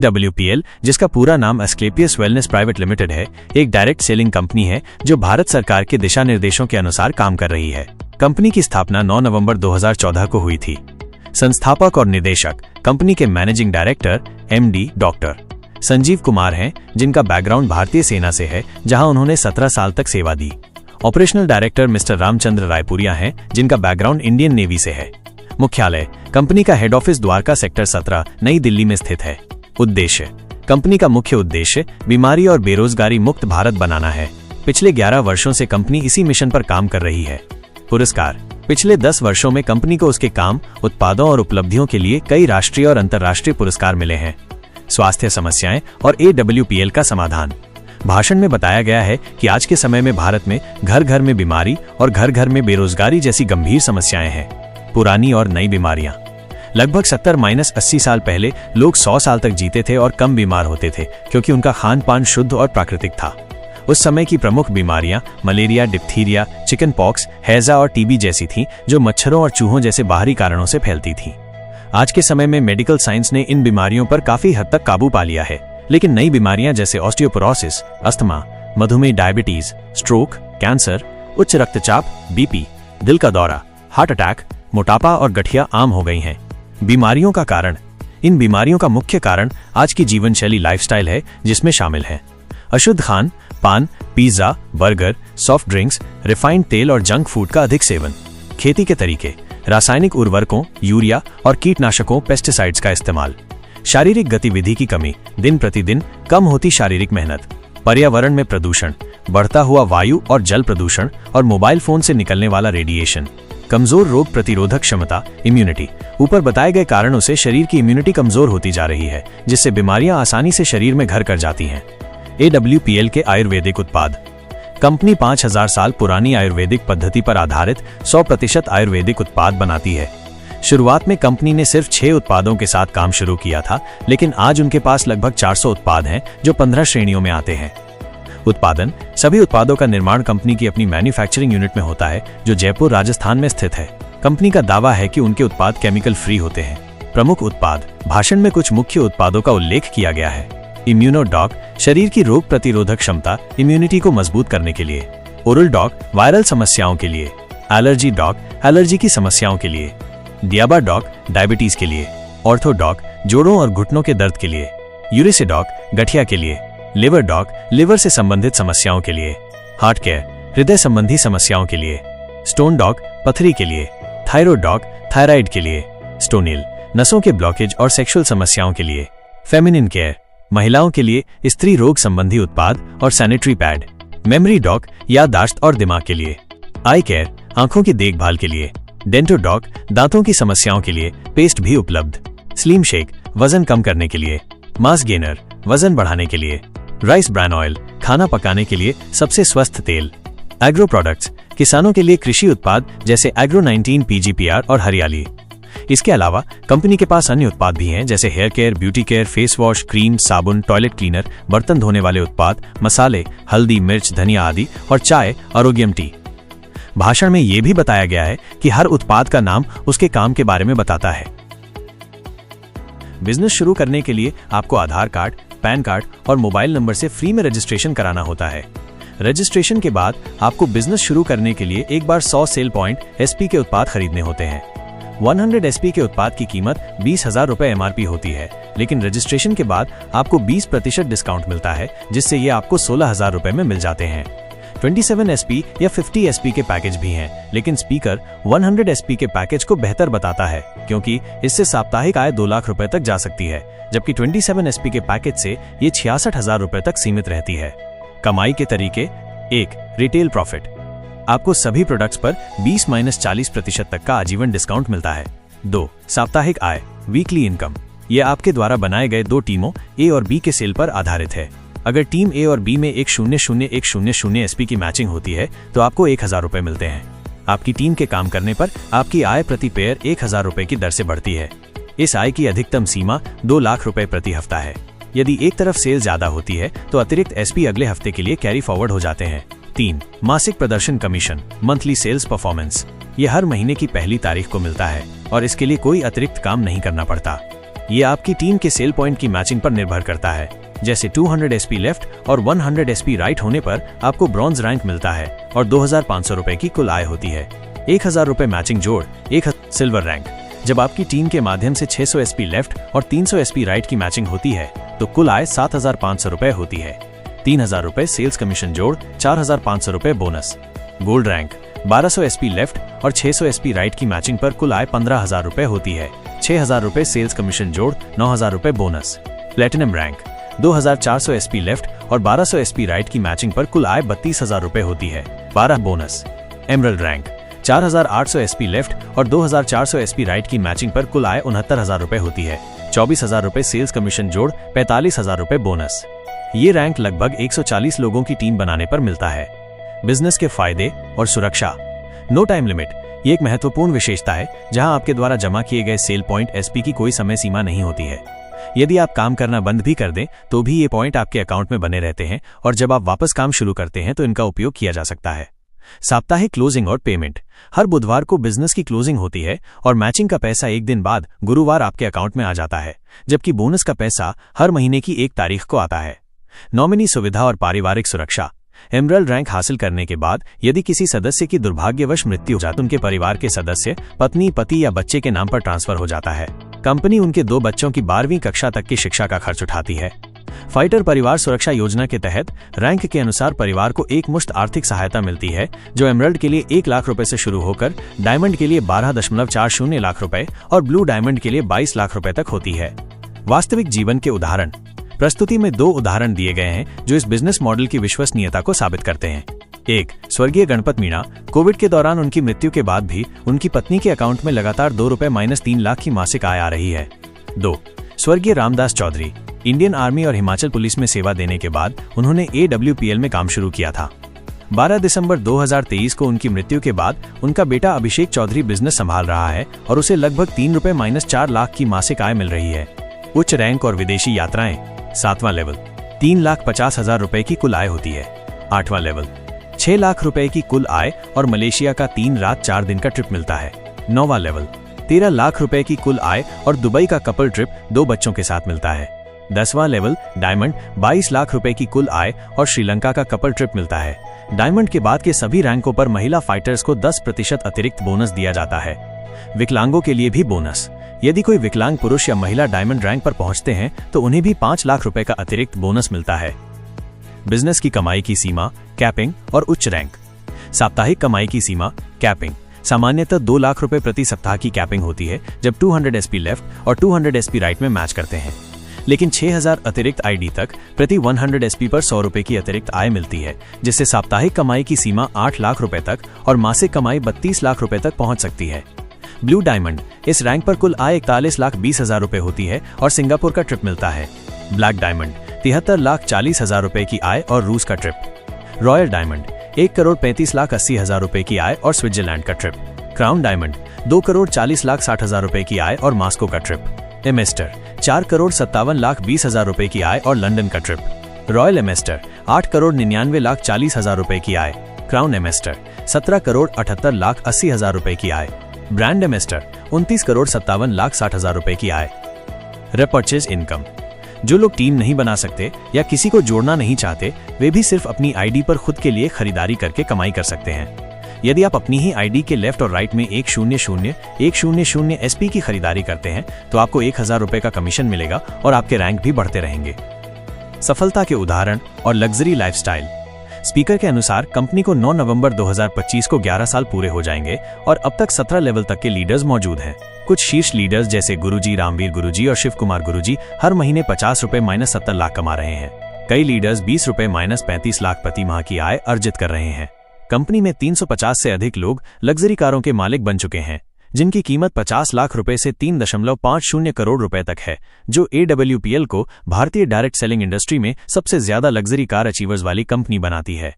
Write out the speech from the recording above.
WPL, जिसका पूरा नाम एस्क्लेपियस वेलनेस प्राइवेट लिमिटेड है, एक डायरेक्ट सेलिंग कंपनी है जो भारत सरकार के दिशा निर्देशों के अनुसार काम कर रही है। कंपनी की स्थापना 9 नवंबर 2014 को हुई थी। संस्थापक और निदेशक कंपनी के managing director MD doctor Sanjeev Kumar हैं, जिनका बैकग्राउंड भारतीय सेना से है, जहां उन्होंने 17 साल तक सेवा दी। Operational director mister Ramchandra Raipuriya हैं, जिनका बैकग्राउंड इंडियन नेवी से है। मुख्यालय कंपनी का हेड ऑफिस द्वारका सेक्टर 17 नई दिल्ली में स्थित है। उद्देश्य कंपनी का मुख्य उद्देश्य बीमारी और बेरोजगारी मुक्त भारत बनाना है। पिछले 11 वर्षों से कंपनी इसी मिशन पर काम कर रही है। पुरस्कार पिछले 10 वर्षों में कंपनी को उसके काम, उत्पादों और उपलब्धियों के लिए कई राष्ट्रीय और अंतर्राष्ट्रीय पुरस्कार मिले हैं। स्वास्थ्य समस्याएं और AWPL का समाधान। भाषण में बताया गया है कि आज के समय में भारत में घर घर में बीमारी और घर घर में बेरोजगारी जैसी गंभीर समस्याएं हैं। पुरानी और नई बीमारियां। लगभग 70-80 साल पहले लोग 100 साल तक जीते थे और कम बीमार होते थे, क्योंकि उनका खान पान शुद्ध और प्राकृतिक था। उस समय की प्रमुख बीमारियां मलेरिया, डिप्थीरिया, चिकन पॉक्स, हैजा और TB जैसी थीं, जो मच्छरों और चूहों जैसे बाहरी कारणों से फैलती थीं। आज के समय में मेडिकल साइंस ने इन बीमारियों पर काफी हद तक काबू पा लिया है, लेकिन नई बीमारियां जैसे ऑस्टियोपोरोसिस, अस्थमा, मधुमेह, डायबिटीज, स्ट्रोक, कैंसर, उच्च रक्तचाप, BP, दिल का दौरा, हार्ट अटैक, मोटापा और गठिया आम हो गई हैं। बीमारियों का कारण। इन बीमारियों का मुख्य कारण आज की जीवन शैली लाइफस्टाइल है, जिसमें शामिल है अशुद्ध खान पान, pizza, burger, soft drinks, refined तेल और जंक फूड का अधिक सेवन, खेती के तरीके, रासायनिक उर्वरकों, यूरिया और कीटनाशकों, पेस्टिसाइड्स का इस्तेमाल, शारीरिक गतिविधि की कमी, दिन प्रतिदिन कम होती शारीरिक मेहनत, पर्यावरण में प्रदूषण, बढ़ता हुआ वायु और जल प्रदूषण और मोबाइल फोन से निकलने वाला रेडिएशन, कमजोर रोग प्रतिरोधक क्षमता, इम्यूनिटी। ऊपर बताए गए कारणों से शरीर की इम्यूनिटी कमजोर होती जा रही है, जिससे बीमारियां आसानी से शरीर में घर कर जाती हैं। AWPL के आयुर्वेदिक उत्पाद। कंपनी 5000 साल पुरानी आयुर्वेदिक पद्धति पर आधारित 100% आयुर्वेदिक उत्पाद बनाती है। शुरुआत में कंपनी ने सिर्फ 6 उत्पादों के साथ काम शुरू किया था, लेकिन आज उनके पास लगभग 400 उत्पाद हैं, जो 15 श्रेणियों में आते हैं। उत्पादन सभी उत्पादों का निर्माण कंपनी की अपनी मैन्युफैक्चरिंग यूनिट में होता है, जो जयपुर, राजस्थान में स्थित है। कंपनी का दावा है कि उनके उत्पाद केमिकल फ्री होते हैं। प्रमुख उत्पाद। भाषण में कुछ मुख्य उत्पादों का उल्लेख किया गया है। इम्यूनो डॉक, शरीर की रोग प्रतिरोधक क्षमता, इम्यूनिटी को मजबूत करने के लिए। ओरल डॉक, वायरल समस्याओं के लिए। एलर्जी डॉक, एलर्जी की समस्याओं के लिए। डियाबा डॉक, डायबिटीज के लिए। ऑर्थो डॉक, जोड़ों और घुटनों के दर्द के लिए। यूरिसे डॉक, गठिया के लिए। लिवर डॉक, लिवर से संबंधित समस्याओं के लिए। हार्ट केयर, हृदय संबंधी समस्याओं के लिए। स्टोन डॉक, पथरी के लिए। थायराइड डॉक, थायराइड के लिए। स्टोनिल, नसों के ब्लॉकेज और सेक्सुअल समस्याओं के लिए। फेमिनिन केयर, महिलाओं के लिए स्त्री रोग संबंधी उत्पाद और सैनिटरी पैड। मेमोरी डॉक, याददाश्त और दिमाग के लिए। आई केयर, आंखों की देखभाल के लिए। डेंटो डॉक, दांतों की समस्याओं के लिए पेस्ट भी उपलब्ध। स्लिम शेक, वजन कम करने के लिए। मास गेनर, वजन बढ़ाने के लिए। राइस ब्रान ऑयल, खाना पकाने के लिए सबसे स्वस्थ तेल। एग्रो प्रोडक्ट्स, किसानों के लिए कृषि उत्पाद जैसे एग्रो 19 PGPR और हरियाली। इसके अलावा कंपनी के पास अन्य उत्पाद भी हैं, जैसे hair care, beauty care, face wash, cream, साबुन, टॉयलेट क्लीनर, बर्तन धोने वाले उत्पाद, मसाले, हल्दी, मिर्च, धनिया आदि और चाय, आरोग्यम टी। भाषण में यह भी बताया गया है कि हर उत्पाद का नाम उसके काम के बारे में बताता है। बिजनेस शुरू करने के लिए आपको आधार कार्ड, पैन कार्ड और मोबाइल नंबर से फ्री में रजिस्ट्रेशन कराना होता है। रजिस्ट्रेशन के बाद आपको बिजनेस शुरू करने के लिए एक बार 100 सेल पॉइंट SP के उत्पाद खरीदने होते हैं। 100 SP के उत्पाद की कीमत 20,000 रुपए MRP होती है, लेकिन रजिस्ट्रेशन के बाद आपको 20% डिस्काउंट मिलता है, जिससे ये आपको 16,000 रुपए में मिल जाते हैं। 27 SP या 50 SP के पैकेज भी हैं, लेकिन स्पीकर 100 SP के पैकेज को बेहतर बताता है, क्योंकि इससे साप्ताहिक आय 2 लाख रुपए तक जा सकती है, जबकि 27 SP के पैकेज से ये 66,000 रुपए तक सीमित रहती है। कमाई के तरीके। 1. Retail profit. आपको सभी प्रोडक्ट्स पर 20-40% तक का आजीवन डिस्काउंट मिलता है। 2. साप्ताहिक आय, वीकली इनकम। यह आपके द्वारा बनाए गए 2 टीमों A और B के सेल पर आधारित है। अगर टीम A और B में 100-100 SP की मैचिंग होती है तो आपको 1,000 रुपए मिलते हैं। आपकी टीम के काम करने पर आपकी आय प्रति पेयर 1,000 रुपए की दर से बढ़ती है। इस आय की अधिकतम सीमा 2 लाख रुपए प्रति हफ्ता है। यदि एक तरफ सेल ज्यादा होती है तो अतिरिक्त SP अगले हफ्ते के लिए कैरी फॉरवर्ड हो जाते हैं। 3. मासिक प्रदर्शन कमीशन, मंथली सेल्स परफॉर्मेंस। ये हर महीने की पहली तारीख को मिलता है और इसके लिए कोई अतिरिक्त काम नहीं करना पड़ता। ये आपकी टीम के सेल पॉइंट की मैचिंग पर निर्भर करता है। जैसे 200 SP लेफ्ट और 100 SP राइट होने पर आपको ब्रॉन्ज रैंक मिलता है और 2500 रुपए की कुल आय होती है। 1000 रुपए मैचिंग जोड़ 1 सिल्वर रैंक। जब आपकी टीम के माध्यम से 600 SP लेफ्ट और 300 SP राइट की मैचिंग होती है तो कुल आय 7500 रुपए होती है। 3000 रुपए सेल्स कमीशन जोड़ 4500 रुपए bonus. Gold rank 1200 SP left और 600 SP राइट की मैचिंग पर कुल आय 15000 रुपए होती है। 6000 रुपए सेल्स कमीशन जोड़ 9000 रुपए bonus. Platinum rank 2400 SP left और 1200 SP राइट की मैचिंग पर कुल आय 32000 रुपए होती है। 12 bonus. Emerald rank 4800 SP left और 2400 SP राइट की मैचिंग पर कुल आय 69000 रुपए होती है। 24000 रुपए सेल्स कमीशन जोड़ 45000 रुपए बोनस। ये रैंक लगभग 140 लोगों की टीम बनाने पर मिलता है। बिजनेस के फायदे और सुरक्षा। नो टाइम लिमिट ये एक महत्वपूर्ण विशेषता है जहां आपके द्वारा जमा किए गए सेल पॉइंट SP की कोई समय सीमा नहीं होती है। यदि आप काम करना बंद भी कर दें तो भी ये पॉइंट आपके अकाउंट में बने रहते हैं और जब आप वापस काम शुरू करते हैं तो इनका उपयोग किया जा सकता है। साप्ताहिक क्लोजिंग और पेमेंट। हर बुधवार को बिजनेस की क्लोजिंग होती है और मैचिंग का पैसा एक दिन बाद गुरुवार आपके अकाउंट में आ जाता है, जबकि बोनस का पैसा हर महीने की 1 तारीख को आता है। नॉमिनी सुविधा और पारिवारिक सुरक्षा। एमरल्ड रैंक हासिल करने के बाद यदि किसी सदस्य की दुर्भाग्यवश मृत्यु हो जाती है, उनके परिवार के सदस्य पत्नी, पति या बच्चे के नाम पर ट्रांसफर हो जाता है। कंपनी उनके 2 बच्चों की 12वीं कक्षा तक की शिक्षा का खर्च उठाती है। फाइटर परिवार सुरक्षा योजना के तहत रैंक के अनुसार परिवार को एक मुश्त आर्थिक सहायता मिलती है जो एमरल्ड के लिए 1 लाख रुपए से शुरू होकर डायमंड के लिए 12.40 लाख रुपए और ब्लू डायमंड के लिए 22 लाख रुपए तक होती है। वास्तविक जीवन के उदाहरण। प्रस्तुति में 2 उदाहरण दिए गए हैं जो इस बिजनेस मॉडल की विश्वसनीयता को साबित करते हैं। 1. स्वर्गीय गणपत मीणा। कोविड के दौरान उनकी मृत्यु के बाद भी उनकी पत्नी के अकाउंट में लगातार ₹2-3 लाख की मासिक आय आ रही है। 2. स्वर्गीय रामदास चौधरी। इंडियन आर्मी और हिमाचल पुलिस में सेवा देने के बाद उन्होंने AWPL में काम शुरू किया था। 12 दिसंबर 2023 को उनकी मृत्यु के बाद उनका बेटा अभिषेक चौधरी बिजनेस संभाल रहा है और उसे लगभग ₹3-4 लाख की मासिक आय मिल रही है। उच्च रैंक और विदेशी यात्राएं। 7वां लेवल 3,50,000 रुपए की कुल आय होती है। 8वां लेवल 6 लाख रुपए की कुल आय और मलेशिया का 3 रात 4 दिन का ट्रिप मिलता है। 9वां लेवल 13 लाख रुपए की कुल आय और दुबई का कपल ट्रिप 2 बच्चों के साथ मिलता है। 10वां लेवल डायमंड 22 लाख रुपए की कुल आय और श्रीलंका का कपल ट्रिप मिलता है। डायमंड के बाद के सभी रैंकों पर महिला फाइटर्स को 10% अतिरिक्त बोनस दिया जाता है। विकलांगों के लिए भी बोनस। यदि कोई विकलांग पुरुष या महिला डायमंड रैंक पर पहुंचते हैं तो उन्हें भी 5 लाख रुपए का अतिरिक्त बोनस मिलता है। बिजनेस की कमाई की सीमा, कैपिंग और उच्च रैंक। साप्ताहिक कमाई की सीमा, कैपिंग। सामान्यतः 2 लाख रुपए प्रति सप्ताह की कैपिंग होती है जब 200 SP लेफ्ट और 200 SP राइट में मैच करते हैं, लेकिन 6000 अतिरिक्त ID तक प्रति 100 SP पर 100 रुपए की अतिरिक्त आय मिलती है, जिससे साप्ताहिक कमाई की सीमा 8 लाख रुपए तक और मासिक कमाई 32 लाख रुपए तक पहुंच सकती है। Blue diamond. इस रैंक पर कुल आय 41,20,000 रुपए होती है और सिंगापुर का ट्रिप मिलता है। ब्लैक डायमंड 73,40,000 रुपए की आय और रूस का ट्रिप। रॉयल डायमंड 1,35,80,000 रुपए की आय और स्विट्जरलैंड का ट्रिप। क्राउन डायमंड 2,40,60,000 रुपए की आय और मास्को का ट्रिप। एमेस्टर 4,57,20,000 रुपए की आय और लंदन का ट्रिप। रॉयल एमेस्टर 8,99,40,000 रुपए की आय। क्राउन एमेस्टर 17,78,80,000 रुपए की आय। ब्रांड एमेस्टर 29,57,60,000 रुपए की आय। repurchase income. जो लोग टीम नहीं बना सकते या किसी को जोड़ना नहीं चाहते, वे भी सिर्फ अपनी ID पर खुद के लिए खरीदारी करके कमाई कर सकते हैं। यदि आप अपनी ही ID के लेफ्ट और राइट में 100 SP की खरीदारी करते हैं तो आपको 1,000 रुपए का कमीशन मिलेगा और आपके रैंक भी बढ़ते रहेंगे। सफलता के उदाहरण और लग्जरी लाइफस्टाइल। स्पीकर के अनुसार कंपनी को 9 नवंबर 2025 को 11 साल पूरे हो जाएंगे और अब तक 17 लेवल तक के लीडर्स मौजूद हैं। कुछ शीर्ष लीडर्स जैसे गुरुजी, रामवीर गुरुजी और शिव कुमार गुरुजी हर महीने ₹50 - 70 लाख कमा रहे हैं। कई लीडर्स ₹20 - 35 लाख प्रति माह की आय अर्जित कर रहे हैं। कंपनी में 350 से अधिक लोग लग्जरी कारों के मालिक बन चुके हैं, जिनकी कीमत 50 लाख रुपए से 3.50 करोड़ रुपए तक है, जो AWPL को भारतीय डायरेक्ट सेलिंग इंडस्ट्री में सबसे ज्यादा लग्जरी कार अचीवर्स वाली कंपनी बनाती है।